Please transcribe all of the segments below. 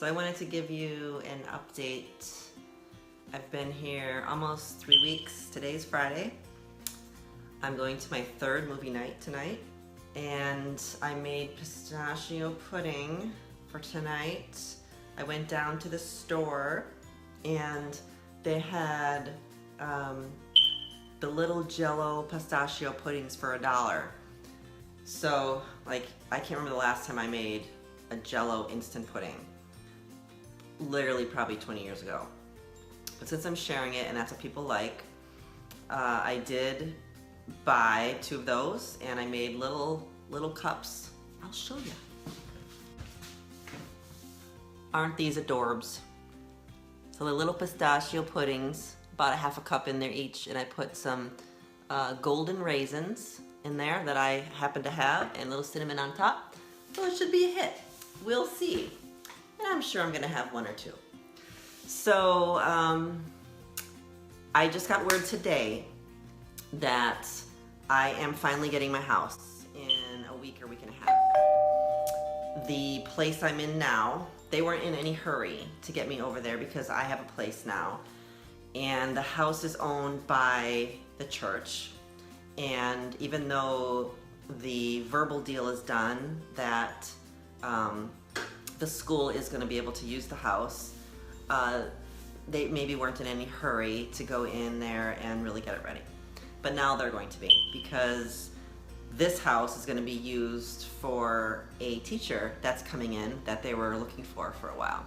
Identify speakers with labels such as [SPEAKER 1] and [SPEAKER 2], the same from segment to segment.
[SPEAKER 1] So I wanted to give you an update. I've been here almost 3 weeks. Today's Friday. I'm going to my third movie night tonight, and I made pistachio pudding for tonight. I went down to the store and they had the little Jello pistachio puddings for $1. So, like, I can't remember the last time I made a Jello instant pudding. Literally probably 20 years ago. But since I'm sharing it and that's what people like, I did buy 2 of those and I made little cups. I'll show you. Aren't these adorbs? So the little pistachio puddings, about a half a cup in there each, and I put some golden raisins in there that I happen to have, and a little cinnamon on top. So it should be a hit. We'll see. And I'm sure I'm gonna have 1 or 2. So I just got word today that I am finally getting my house in a week or week and a half. The place I'm in now, they weren't in any hurry to get me over there because I have a place now. And the house is owned by the church. And even though the verbal deal is done that the school is going to be able to use the house, they maybe weren't in any hurry to go in there and really get it ready. But now they're going to be, because this house is going to be used for a teacher that's coming in that they were looking for a while.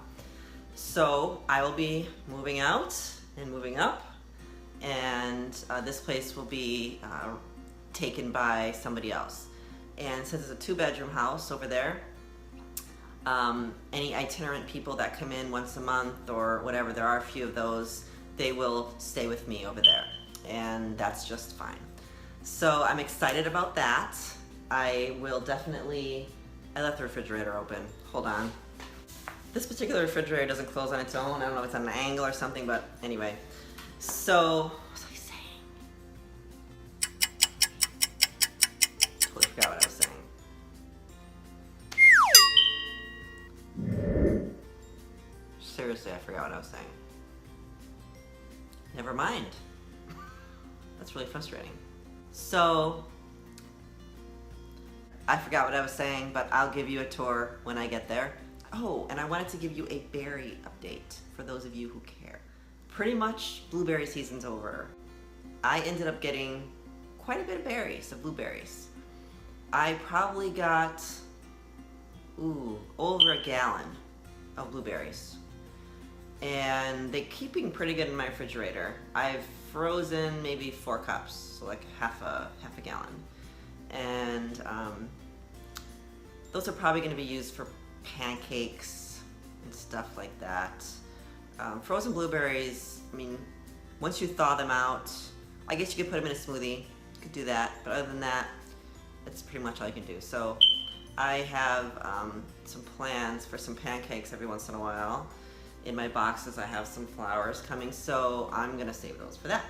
[SPEAKER 1] So I will be moving out and moving up, and this place will be taken by somebody else. And since it's a 2-bedroom house over there, any itinerant people that come in once a month or whatever, there are a few of those, they will stay with me over there, and that's just fine. So I'm excited about that. I will definitely, I left the refrigerator open. Hold on. This particular refrigerator doesn't close on its own. I don't know if it's on an angle or something, but anyway. So, what was I saying? Totally forgot what I was saying. Seriously, I forgot what I was saying. Never mind. That's really frustrating. So, I forgot what I was saying, but I'll give you a tour when I get there. Oh, and I wanted to give you a berry update for those of you who care. Pretty much blueberry season's over. I ended up getting quite a bit of berries, of blueberries. I probably got, over a gallon of blueberries. And they're keeping pretty good in my refrigerator. I've frozen maybe 4 cups, so like half a gallon. And those are probably gonna be used for pancakes and stuff like that. Frozen blueberries, I mean, once you thaw them out, I guess you could put them in a smoothie. You could do that, but other than that, that's pretty much all you can do. So I have some plans for some pancakes every once in a while. In my boxes, I have some flowers coming, so I'm gonna save those for that.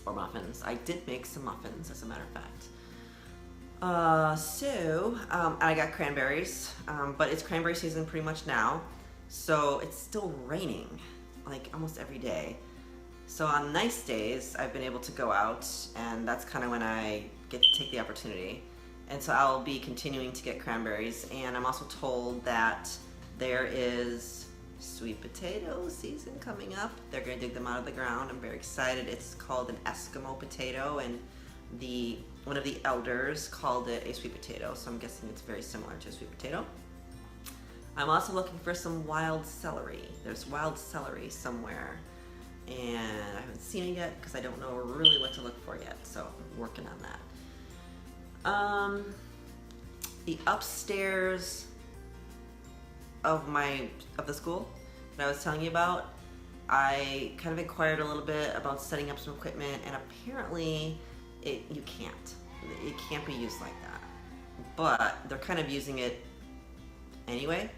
[SPEAKER 1] Or muffins. I did make some muffins, as a matter of fact. I got cranberries, but it's cranberry season pretty much now, so it's still raining, like almost every day. So on nice days, I've been able to go out, and that's kind of when I get to take the opportunity. And so I'll be continuing to get cranberries, and I'm also told that there is sweet potato season coming up. They're gonna dig them out of the ground. I'm very excited. It's called an Eskimo potato, and one of the elders called it a sweet potato, so I'm guessing it's very similar to a sweet potato. I'm also looking for some wild celery. There's wild celery somewhere, and I haven't seen it yet because I don't know really what to look for yet, so I'm working on that. The upstairs of the school that I was telling you about, I kind of inquired a little bit about setting up some equipment, and apparently you can't. It can't be used like that. But they're kind of using it anyway.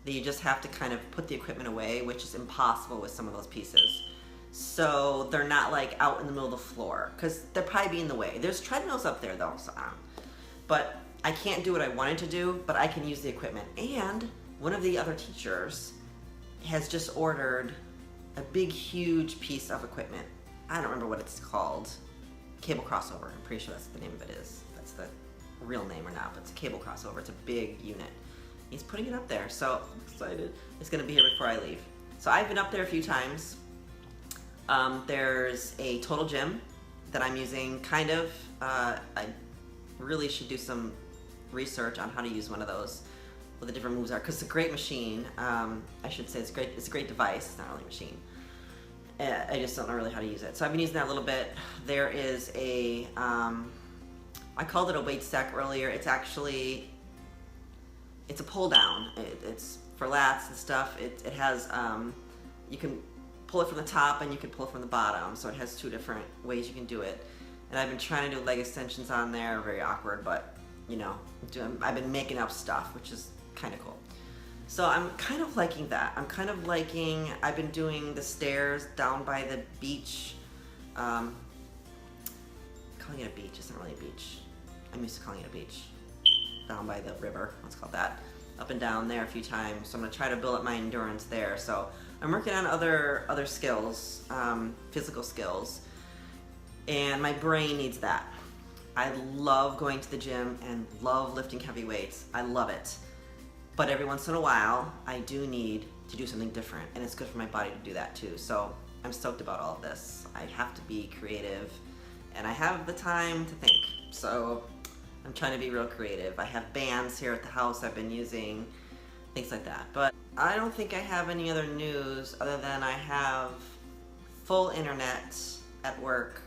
[SPEAKER 1] You just have to kind of put the equipment away, which is impossible with some of those pieces. So they're not like out in the middle of the floor, because they'll probably be in the way. There's treadmills up there though, but I can't do what I wanted to do, but I can use the equipment. And one of the other teachers has just ordered a big, huge piece of equipment. I don't remember what it's called. Cable crossover. I'm pretty sure that's the name of it is. That's the real name or not, but it's a cable crossover. It's a big unit. He's putting it up there, so I'm excited. It's gonna be here before I leave. So I've been up there a few times. There's a Total Gym that I'm using, kind of. I really should do some research on how to use one of those, what the different moves are, because it's a great machine. I should say it's great. It's a great device. It's not really a machine. I just don't know really how to use it. So I've been using that a little bit. There is a, I called it a weight stack earlier. It's actually, it's a pull down. It's for lats and stuff. It has, you can pull it from the top and you can pull it from the bottom. So it has two different ways you can do it. And I've been trying to do leg extensions on there. Very awkward, but you know, I've been making up stuff, which is kind of cool. So I'm kind of liking that. I've been doing the stairs down by the beach. Calling it a beach, it's not really a beach. I'm used to calling it a beach. Down by the river, let's call it that. Up and down there a few times. So I'm gonna try to build up my endurance there. So I'm working on other skills, physical skills, and my brain needs that. I love going to the gym and love lifting heavy weights. I love it. But every once in a while, I do need to do something different, and it's good for my body to do that too. So I'm stoked about all of this. I have to be creative, and I have the time to think. So I'm trying to be real creative. I have bands here at the house I've been using, things like that. But I don't think I have any other news other than I have full internet at work.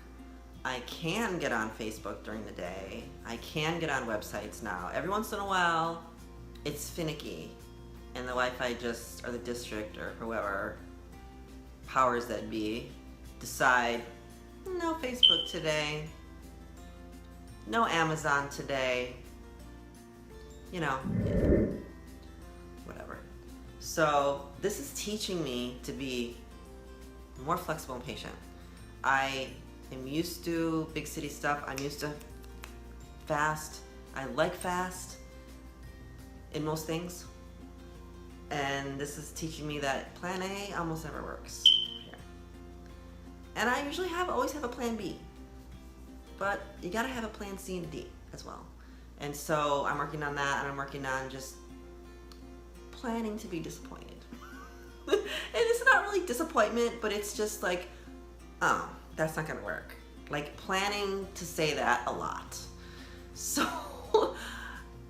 [SPEAKER 1] I can get on Facebook during the day. I can get on websites now. Every once in a while, it's finicky, and the Wi-Fi or the district or whoever, powers that be, decide, no Facebook today, no Amazon today, you know, whatever. So this is teaching me to be more flexible and patient. I am used to big city stuff. I'm used to fast. I like fast in most things, and this is teaching me that plan A almost never works here. And I usually always have a plan B, but you gotta have a plan C and D as well. And so I'm working on that, and I'm working on just planning to be disappointed. And it's not really disappointment, but it's just like, oh, that's not gonna work. Like planning to say that a lot. So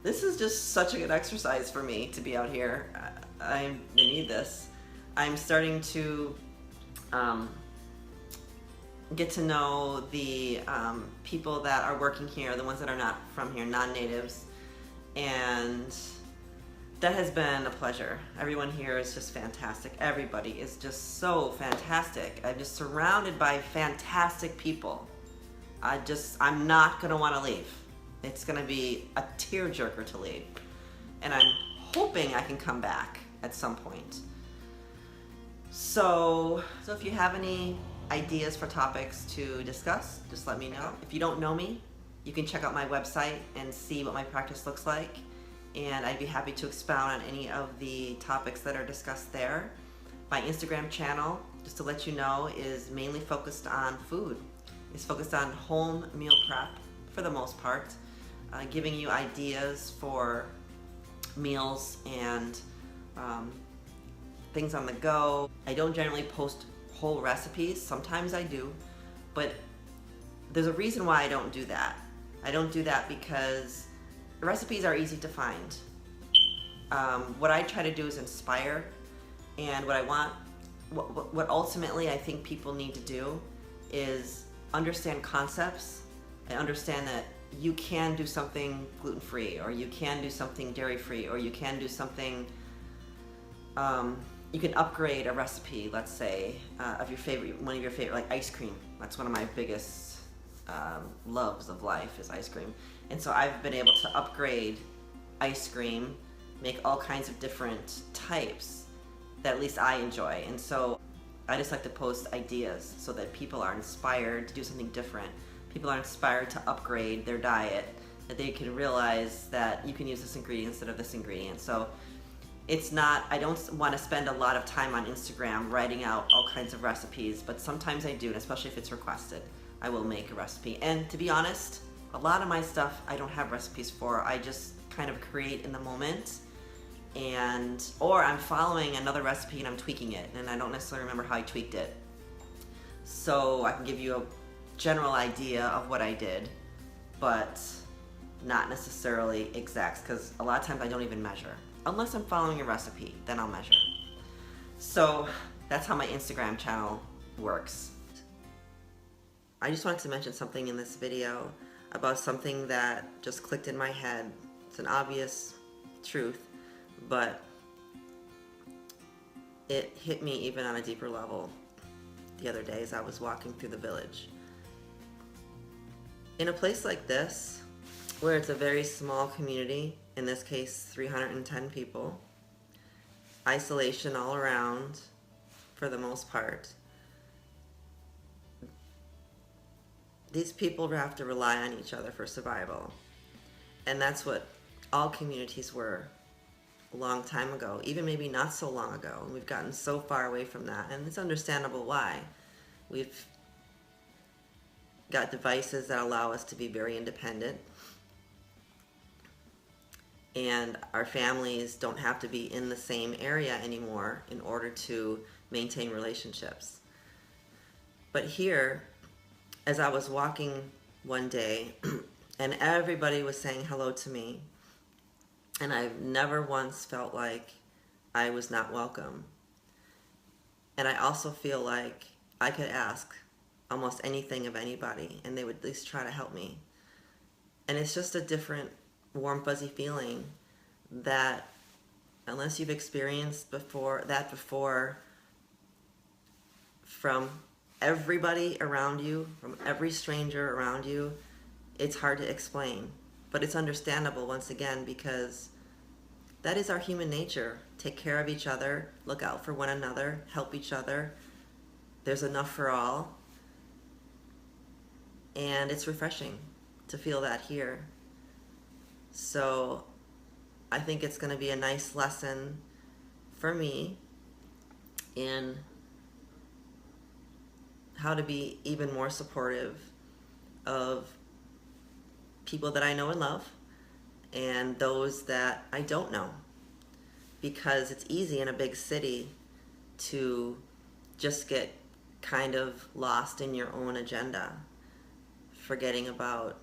[SPEAKER 1] this is just such a good exercise for me to be out here. I need this. I'm starting to get to know the people that are working here, the ones that are not from here, non-natives, and that has been a pleasure. Everyone here is just fantastic. Everybody is just so fantastic. I'm just surrounded by fantastic people. I'm not gonna wanna leave. It's gonna be a tearjerker to leave. And I'm hoping I can come back at some point. So if you have any ideas for topics to discuss, just let me know. If you don't know me, you can check out my website and see what my practice looks like. And I'd be happy to expound on any of the topics that are discussed there. My Instagram channel, just to let you know, is mainly focused on food. It's focused on home meal prep for the most part, giving you ideas for meals and things on the go. I don't generally post whole recipes. Sometimes I do, but there's a reason why I don't do that. I don't do that because recipes are easy to find. What I try to do is inspire, and what ultimately I think people need to do is understand concepts and understand that you can do something gluten-free, or you can do something dairy-free, or you can do something, you can upgrade a recipe, let's say, of one of your favorite, like ice cream. That's one of my biggest loves of life is ice cream. And so I've been able to upgrade ice cream, make all kinds of different types that at least I enjoy. And so I just like to post ideas so that people are inspired to do something different. People are inspired to upgrade their diet, that they can realize that you can use this ingredient instead of this ingredient. So it's not, I don't want to spend a lot of time on Instagram writing out all kinds of recipes, but sometimes I do, and especially if it's requested, I will make a recipe. And to be honest, a lot of my stuff I don't have recipes for. I just kind of create in the moment, or I'm following another recipe and I'm tweaking it, and I don't necessarily remember how I tweaked it. So I can give you a general idea of what I did, but not necessarily exacts, because a lot of times I don't even measure. Unless I'm following a recipe, then I'll measure. So that's how my Instagram channel works. I just wanted to mention something in this video about something that just clicked in my head. It's an obvious truth, but it hit me even on a deeper level the other day as I was walking through the village. In a place like this, where it's a very small community, in this case 310 people, isolation all around for the most part, these people have to rely on each other for survival. And that's what all communities were a long time ago, even maybe not so long ago. And we've gotten so far away from that, and it's understandable why. We've got devices that allow us to be very independent, and our families don't have to be in the same area anymore in order to maintain relationships. But here, as I was walking one day, and everybody was saying hello to me, and I've never once felt like I was not welcome. And I also feel like I could ask almost anything of anybody, and they would at least try to help me. And it's just a different warm, fuzzy feeling that, unless you've experienced before, from everybody around you, from every stranger around you, it's hard to explain. But it's understandable, once again, because that is our human nature. Take care of each other, look out for one another, help each other. There's enough for all. And it's refreshing to feel that here. So I think it's going to be a nice lesson for me in how to be even more supportive of people that I know and love, and those that I don't know. Because it's easy in a big city to just get kind of lost in your own agenda, forgetting about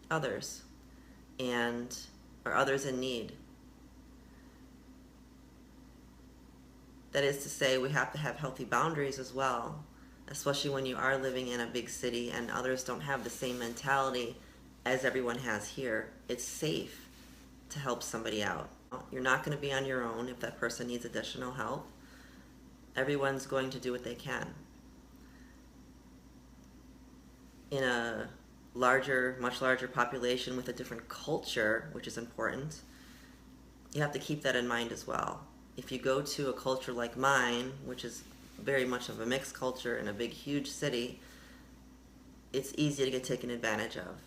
[SPEAKER 1] others or others in need. That is to say, we have to have healthy boundaries as well, especially when you are living in a big city and others don't have the same mentality as everyone has here. It's safe to help somebody out. You're not going to be on your own if that person needs additional help. Everyone's going to do what they can. In a much larger population with a different culture, which is important, you have to keep that in mind as well. If you go to a culture like mine, which is very much of a mixed culture in a big, huge city, it's easy to get taken advantage of.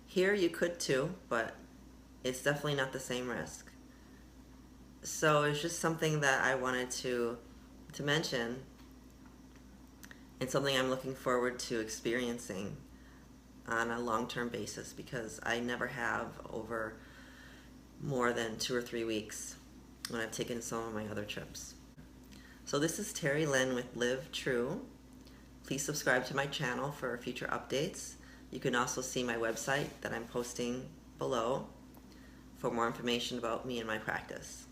[SPEAKER 1] Here you could too, but it's definitely not the same risk. So it's just something that I wanted to mention, and something I'm looking forward to experiencing on a long-term basis, because I never have over more than 2 or 3 weeks when I've taken some of my other trips. So this is Terry Lynn with Live True. Please subscribe to my channel for future updates. You can also see my website that I'm posting below for more information about me and my practice.